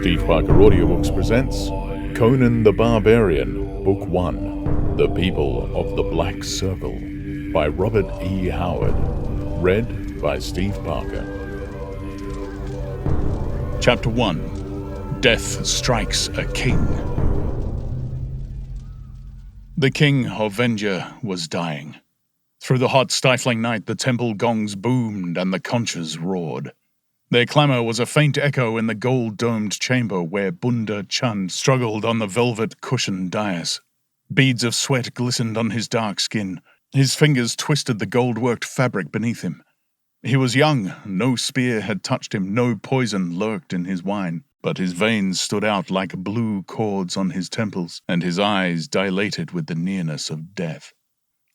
Steve Parker Audiobooks presents Conan the Barbarian, Book 1, The People of the Black Circle, by Robert E. Howard. Read by Steve Parker. Chapter 1. Death Strikes a King. The king of Vendhya was dying. Through the hot, stifling night, the temple gongs boomed and the conches roared. Their clamour was a faint echo in the gold-domed chamber where Bunda Chand struggled on the velvet-cushioned dais. Beads of sweat glistened on his dark skin. His fingers twisted the gold-worked fabric beneath him. He was young, no spear had touched him, no poison lurked in his wine, but his veins stood out like blue cords on his temples, and his eyes dilated with the nearness of death.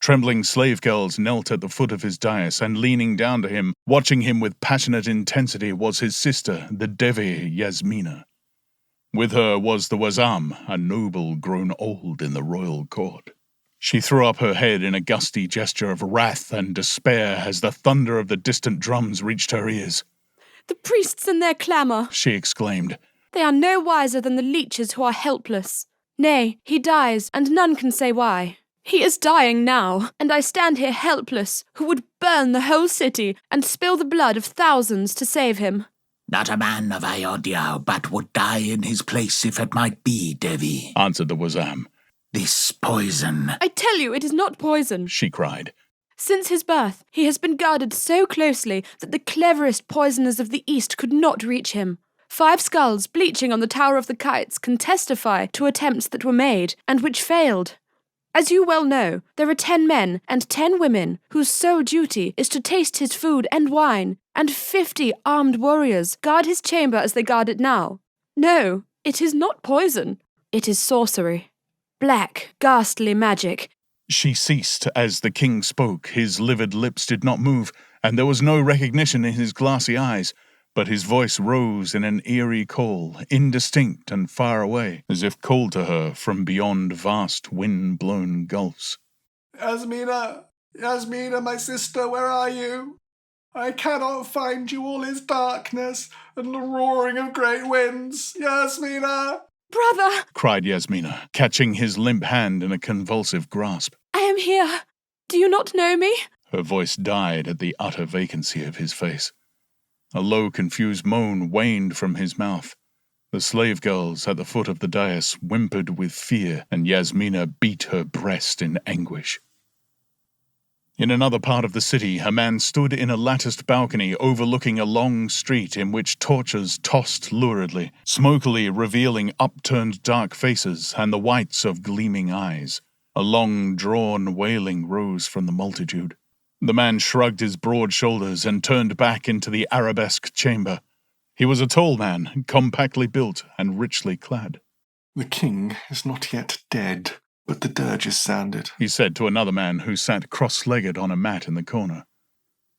Trembling slave girls knelt at the foot of his dais, and leaning down to him, watching him with passionate intensity, was his sister, the Devi Yasmina. With her was the Wazam, a noble grown old in the royal court. She threw up her head in a gusty gesture of wrath and despair as the thunder of the distant drums reached her ears. "The priests and their clamour," she exclaimed. "They are no wiser than the leeches who are helpless. Nay, he dies, and none can say why. He is dying now, and I stand here helpless, who would burn the whole city and spill the blood of thousands to save him." "Not a man of Ayodhya but would die in his place if it might be, Devi," answered the Wazam. "This poison—" "I tell you it is not poison," she cried. "Since his birth, he has been guarded so closely that the cleverest poisoners of the East could not reach him. 5 skulls bleaching on the Tower of the Kites can testify to attempts that were made, and which failed. As you well know, there are 10 men and 10 women whose sole duty is to taste his food and wine, and 50 armed warriors guard his chamber as they guard it now. No, it is not poison. It is sorcery. Black, ghastly magic." She ceased as the king spoke. His livid lips did not move, and there was no recognition in his glassy eyes, but his voice rose in an eerie call, indistinct and far away, as if called to her from beyond vast wind-blown gulfs. Yasmina, my sister, where are you? I cannot find you, all is darkness and the roaring of great winds. Yasmina! "Brother!" cried Yasmina, catching his limp hand in a convulsive grasp. "I am here. Do you not know me?" Her voice died at the utter vacancy of his face. A low, confused moan waned from his mouth. The slave girls at the foot of the dais whimpered with fear, and Yasmina beat her breast in anguish. In another part of the city, a man stood in a latticed balcony overlooking a long street in which torches tossed luridly, smokily revealing upturned dark faces and the whites of gleaming eyes. A long, drawn wailing rose from the multitude. The man shrugged his broad shoulders and turned back into the arabesque chamber. He was a tall man, compactly built and richly clad. "The king is not yet dead, but the dirge is sounded," he said to another man who sat cross-legged on a mat in the corner.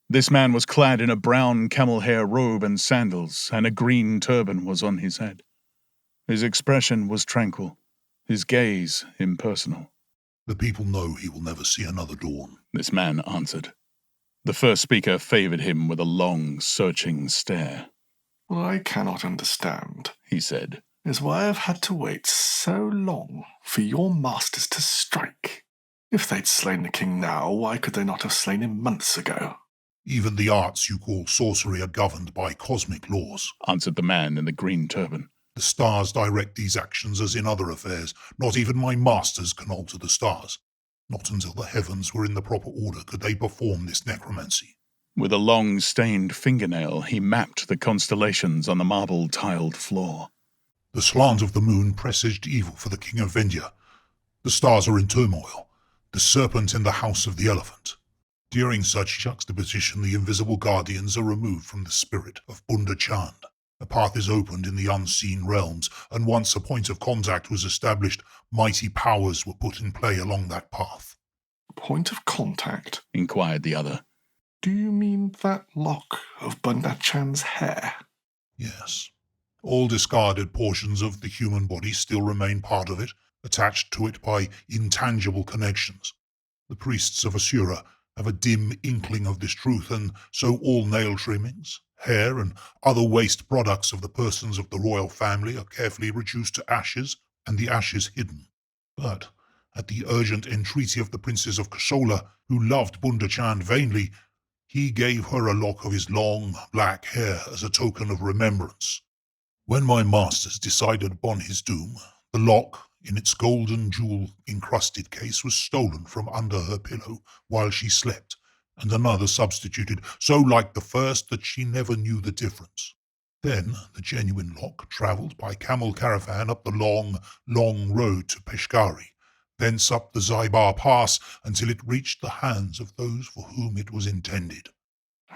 This man was clad in a brown camel-hair robe and sandals, and a green turban was on his head. His expression was tranquil, his gaze impersonal. "The people know he will never see another dawn," this man answered. The first speaker favoured him with a long, searching stare. "What I cannot understand," he said, "is why I've had to wait so long for your masters to strike. If they'd slain the king now, why could they not have slain him months ago?" "Even the arts you call sorcery are governed by cosmic laws," answered the man in the green turban. "The stars direct these actions as in other affairs. Not even my masters can alter the stars. Not until the heavens were in the proper order could they perform this necromancy." With a long, stained fingernail, he mapped the constellations on the marble-tiled floor. "The slant of the moon presaged evil for the king of Vendhya. The stars are in turmoil. The serpent in the house of the elephant. During such juxtaposition, the invisible guardians are removed from the spirit of Bunda Chand. A path is opened in the unseen realms, and once a point of contact was established, mighty powers were put in play along that path." "Point of contact?" inquired the other. "Do you mean that lock of Bunda Chand's hair?" "Yes. All discarded portions of the human body still remain part of it, attached to it by intangible connections. The priests of Asura have a dim inkling of this truth, and so all nail trimmings, Hair and other waste products of the persons of the royal family are carefully reduced to ashes, and the ashes hidden. But, at the urgent entreaty of the princes of Kashola, who loved Bunda Chand vainly, he gave her a lock of his long, black hair as a token of remembrance. When my masters decided upon his doom, the lock, in its golden jewel-encrusted case, was stolen from under her pillow while she slept, and another substituted, so like the first that she never knew the difference. Then the genuine lock travelled by camel caravan up the long, long road to Peshkari, thence up the Zaibar Pass until it reached the hands of those for whom it was intended.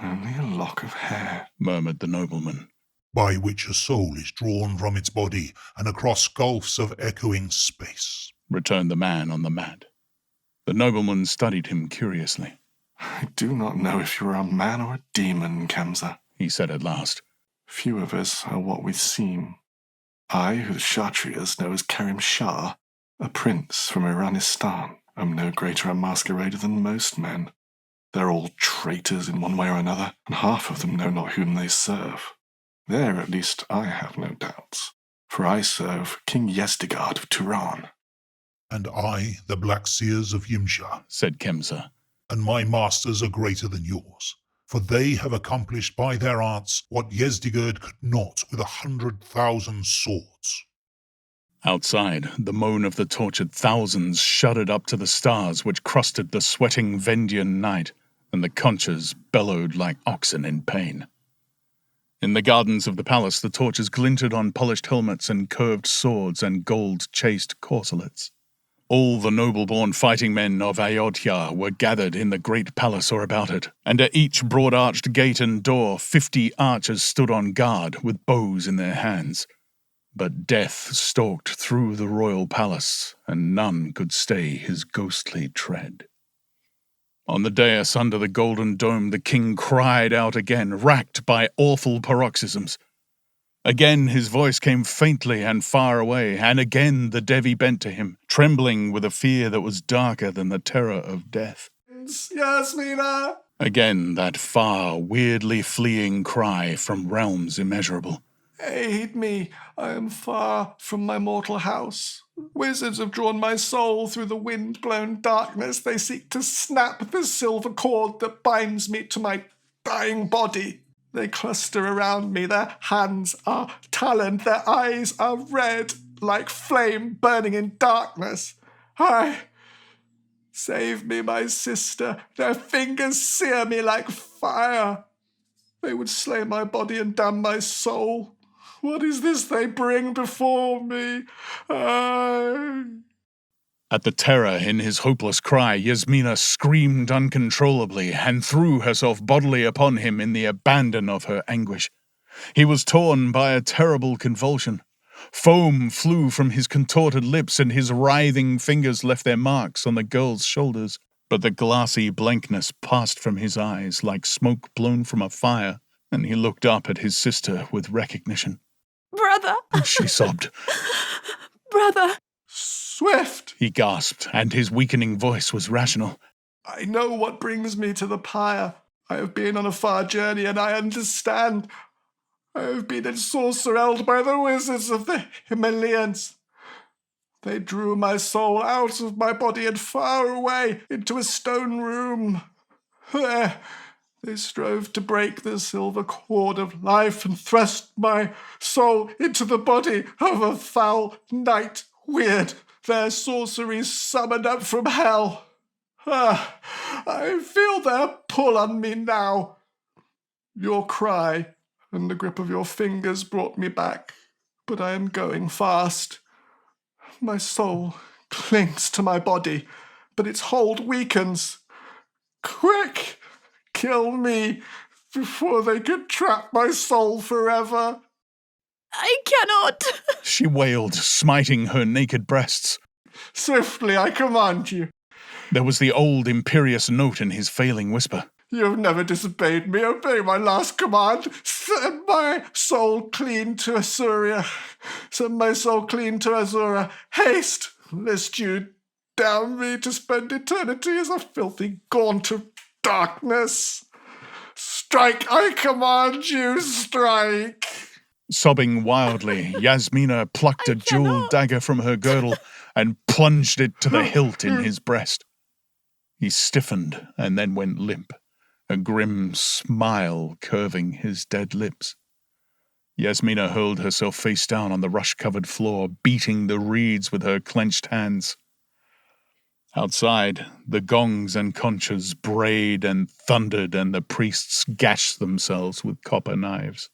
Only a lock of hair, murmured the nobleman. By which a soul is drawn from its body and across gulfs of echoing space, returned the man on the mat. The nobleman studied him curiously. I do not know if you are a man or a demon, Kamsa, he said at last. Few of us are what we seem. I, who the Kshatriyas know as Karim Shah, a prince from Iranistan, am no greater a masquerader than most men. They're all traitors in one way or another, and half of them know not whom they serve. There, at least, I have no doubts, for I serve King Yezdigerd of Turan. And I, the Black Seers of Yimsha, said Kemsa. And my masters are greater than yours, for they have accomplished by their arts what Yezdigerd could not with 100,000 swords. Outside, the moan of the tortured thousands shuddered up to the stars which crusted the sweating Vendhian night, and the conchers bellowed like oxen in pain. In the gardens of the palace, the torches glinted on polished helmets and curved swords and gold-chased corselets. All the noble-born fighting men of Ayodhya were gathered in the great palace or about it, and at each broad-arched gate and door 50 archers stood on guard with bows in their hands. But death stalked through the royal palace, and none could stay his ghostly tread. On the dais under the golden dome, the king cried out again, racked by awful paroxysms. Again his voice came faintly and far away, and again the Devi bent to him, trembling with a fear that was darker than the terror of death. Yasmina! Again that far, weirdly fleeing cry from realms immeasurable. Aid me, I am far from my mortal house. Wizards have drawn my soul through the wind-blown darkness. They seek to snap the silver cord that binds me to my dying body. They cluster around me, their hands are taloned, their eyes are red, like flame burning in darkness. Save me, my sister, their fingers sear me like fire. They would slay my body and damn my soul. What is this they bring before me? At the terror in his hopeless cry, Yasmina screamed uncontrollably and threw herself bodily upon him in the abandon of her anguish. He was torn by a terrible convulsion. Foam flew from his contorted lips, and his writhing fingers left their marks on the girl's shoulders. But the glassy blankness passed from his eyes like smoke blown from a fire, and he looked up at his sister with recognition. Brother! She sobbed. Brother! Swift! He gasped, and his weakening voice was rational. I know what brings me to the pyre. I have been on a far journey, and I understand. I have been ensorcerelled by the wizards of the Himalayans. They drew my soul out of my body and far away into a stone room. There, they strove to break the silver cord of life and thrust my soul into the body of a foul night weird. Their sorceries summoned up from hell. I feel their pull on me now. Your cry and the grip of your fingers brought me back, but I am going fast. My soul clings to my body, but its hold weakens. Quick, kill me before they can trap my soul forever. I cannot! She wailed, smiting her naked breasts. Swiftly, I command you. There was the old imperious note in his failing whisper. You have never disobeyed me. Obey my last command. Send my soul clean to Asuria. Send my soul clean to Azura. Haste, lest you damn me to spend eternity as a filthy gaunt of darkness. Strike! I command you, strike! Sobbing wildly, Yasmina plucked a jeweled dagger from her girdle and plunged it to the hilt in his breast. He stiffened and then went limp, a grim smile curving his dead lips. Yasmina hurled herself face down on the rush-covered floor, beating the reeds with her clenched hands. Outside, the gongs and conchas brayed and thundered, and the priests gashed themselves with copper knives.